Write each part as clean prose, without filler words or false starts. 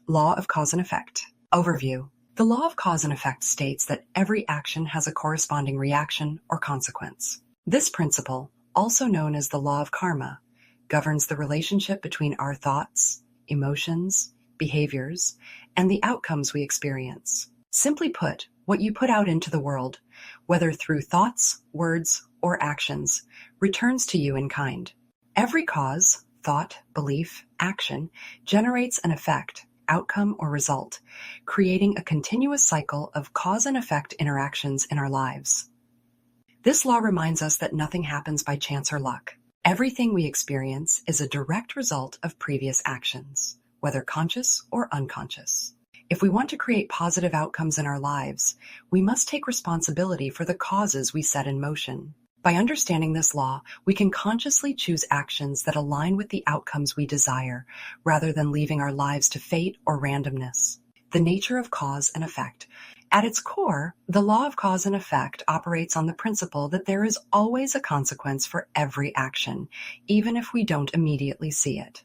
Law of cause and effect. Overview. The law of cause and effect states that every action has a corresponding reaction or consequence. This principle, also known as the law of karma, governs the relationship between our thoughts, emotions, behaviors, and the outcomes we experience. Simply put, what you put out into the world, whether through thoughts, words, or actions, returns to you in kind. Every cause, thought, belief, action generates an effect, outcome, or result, creating a continuous cycle of cause and effect interactions in our lives. This law reminds us that nothing happens by chance or luck. Everything we experience is a direct result of previous actions, whether conscious or unconscious. If we want to create positive outcomes in our lives, we must take responsibility for the causes we set in motion. By understanding this law, we can consciously choose actions that align with the outcomes we desire, rather than leaving our lives to fate or randomness. The nature of cause and effect. At its core, the law of cause and effect operates on the principle that there is always a consequence for every action, even if we don't immediately see it.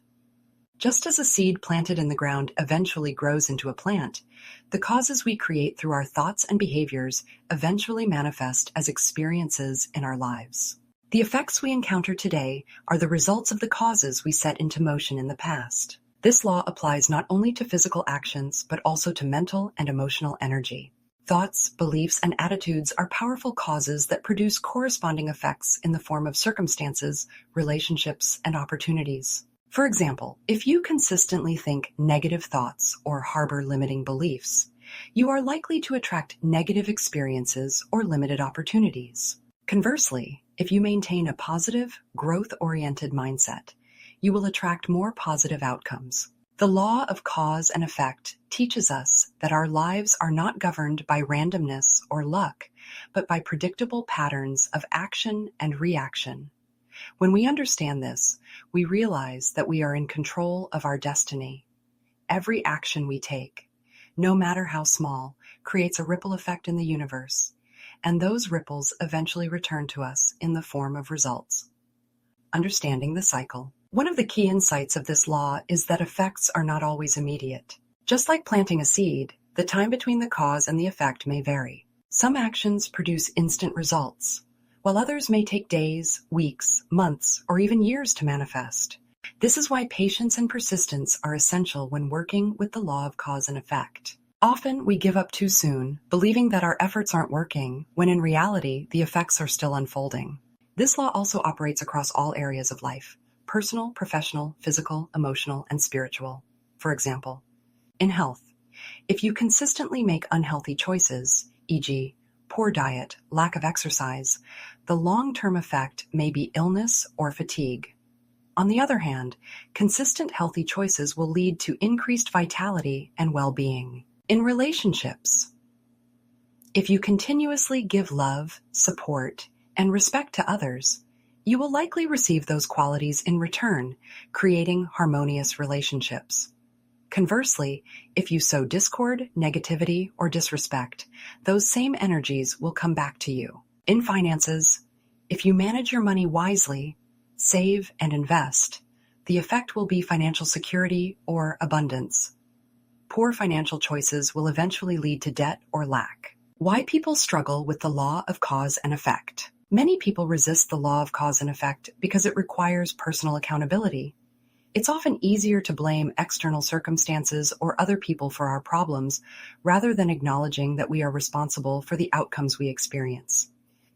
Just as a seed planted in the ground eventually grows into a plant, the causes we create through our thoughts and behaviors eventually manifest as experiences in our lives. The effects we encounter today are the results of the causes we set into motion in the past. This law applies not only to physical actions, but also to mental and emotional energy. Thoughts, beliefs, and attitudes are powerful causes that produce corresponding effects in the form of circumstances, relationships, and opportunities. For example, if you consistently think negative thoughts or harbor limiting beliefs, you are likely to attract negative experiences or limited opportunities. Conversely, if you maintain a positive, growth-oriented mindset, you will attract more positive outcomes. The law of cause and effect teaches us that our lives are not governed by randomness or luck, but by predictable patterns of action and reaction. When we understand this, we realize that we are in control of our destiny. Every action we take, no matter how small, creates a ripple effect in the universe, and those ripples eventually return to us in the form of results. Understanding the cycle. One of the key insights of this law is that effects are not always immediate. Just like planting a seed, the time between the cause and the effect may vary. Some actions produce instant results, while others may take days, weeks, months, or even years to manifest. This is why patience and persistence are essential when working with the law of cause and effect. Often we give up too soon, believing that our efforts aren't working, when in reality the effects are still unfolding. This law also operates across all areas of life: personal, professional, physical, emotional, and spiritual. For example, in health, if you consistently make unhealthy choices, e.g., poor diet, lack of exercise, the long-term effect may be illness or fatigue. On the other hand, consistent healthy choices will lead to increased vitality and well-being. In relationships, if you continuously give love, support, and respect to others, you will likely receive those qualities in return, creating harmonious relationships. Conversely, if you sow discord, negativity, or disrespect, those same energies will come back to you. In finances, if you manage your money wisely, save and invest, the effect will be financial security or abundance. Poor financial choices will eventually lead to debt or lack. Why people struggle with the law of cause and effect. Many people resist the law of cause and effect because it requires personal accountability. It's often easier to blame external circumstances or other people for our problems rather than acknowledging that we are responsible for the outcomes we experience.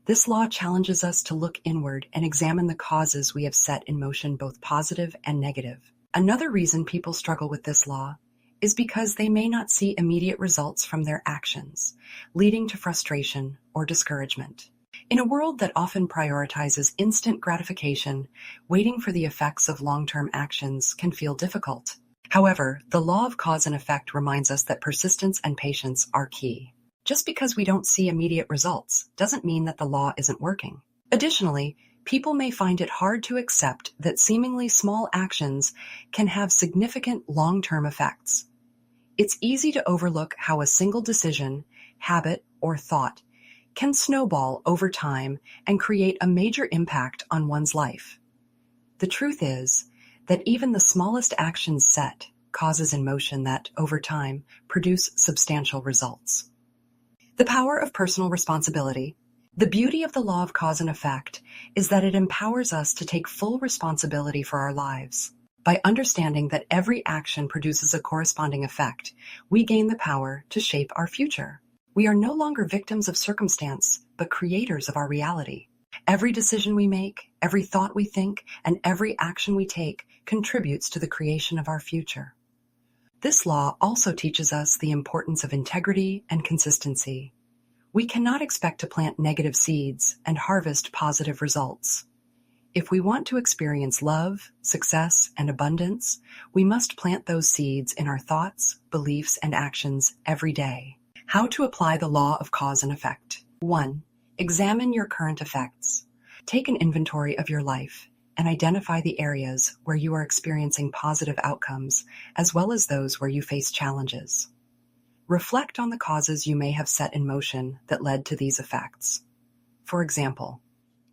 This law challenges us to look inward and examine the causes we have set in motion, both positive and negative. Another reason people struggle with this law is because they may not see immediate results from their actions, leading to frustration or discouragement. In a world that often prioritizes instant gratification, waiting for the effects of long-term actions can feel difficult. However, the law of cause and effect reminds us that persistence and patience are key. Just because we don't see immediate results doesn't mean that the law isn't working. Additionally, people may find it hard to accept that seemingly small actions can have significant long-term effects. It's easy to overlook how a single decision, habit, or thought can snowball over time and create a major impact on one's life. The truth is that even the smallest actions set, causes in motion that, over time, produce substantial results. The power of personal responsibility. The beauty of the law of cause and effect is that it empowers us to take full responsibility for our lives. By understanding that every action produces a corresponding effect, we gain the power to shape our future. We are no longer victims of circumstance, but creators of our reality. Every decision we make, every thought we think, and every action we take contributes to the creation of our future. This law also teaches us the importance of integrity and consistency. We cannot expect to plant negative seeds and harvest positive results. If we want to experience love, success, and abundance, we must plant those seeds in our thoughts, beliefs, and actions every day. How to apply the law of cause and effect. 1. Examine your current effects. Take an inventory of your life and identify the areas where you are experiencing positive outcomes, as well as those where you face challenges. Reflect on the causes you may have set in motion that led to these effects. For example,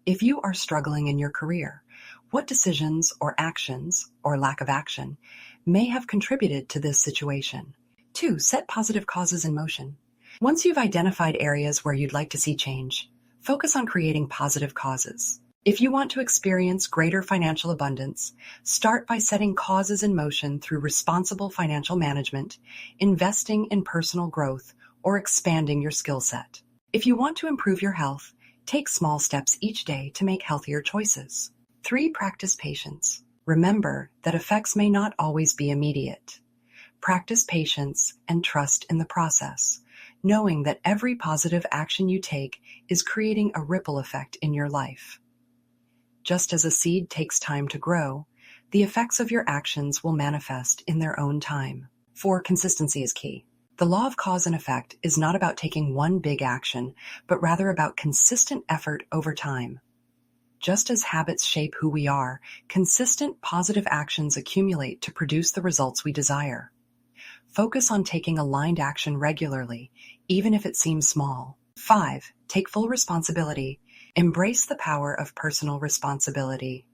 if you are struggling in your career, what decisions or actions, or lack of action, may have contributed to this situation? 2. Set positive causes in motion. Once you've identified areas where you'd like to see change, focus on creating positive causes. If you want to experience greater financial abundance, start by setting causes in motion through responsible financial management, investing in personal growth, or expanding your skill set. If you want to improve your health, take small steps each day to make healthier choices. 3. Practice patience. Remember that effects may not always be immediate. Practice patience and trust in the process, knowing that every positive action you take is creating a ripple effect in your life. Just as a seed takes time to grow, the effects of your actions will manifest in their own time. 4. Consistency is key. The law of cause and effect is not about taking one big action, but rather about consistent effort over time. Just as habits shape who we are, consistent positive actions accumulate to produce the results we desire. Focus on taking aligned action regularly, even if it seems small. 5. Take full responsibility. Embrace the power of personal responsibility.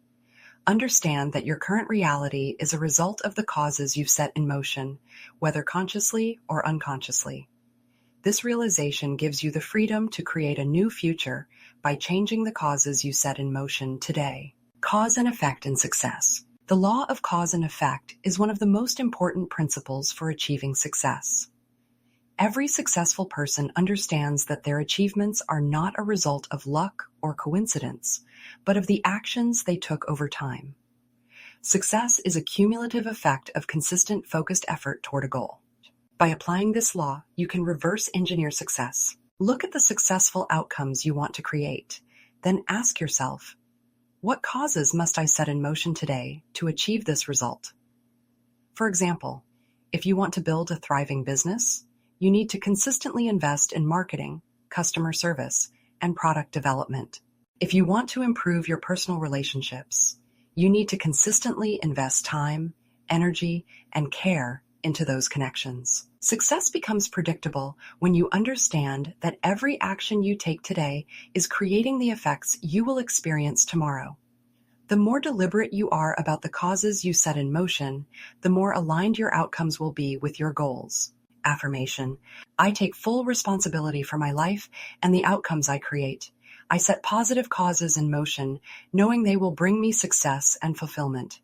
Understand that your current reality is a result of the causes you've set in motion, whether consciously or unconsciously. This realization gives you the freedom to create a new future by changing the causes you set in motion today. Cause and effect in success. The law of cause and effect is one of the most important principles for achieving success. Every successful person understands that their achievements are not a result of luck or coincidence, but of the actions they took over time. Success is a cumulative effect of consistent, focused effort toward a goal. By applying this law, you can reverse engineer success. Look at the successful outcomes you want to create. Then ask yourself, what causes must I set in motion today to achieve this result? For example, if you want to build a thriving business, you need to consistently invest in marketing, customer service, and product development. If you want to improve your personal relationships, you need to consistently invest time, energy, and care into those connections. Success becomes predictable when you understand that every action you take today is creating the effects you will experience tomorrow. The more deliberate you are about the causes you set in motion, the more aligned your outcomes will be with your goals. Affirmation. I take full responsibility for my life and the outcomes I create. I set positive causes in motion, knowing they will bring me success and fulfillment.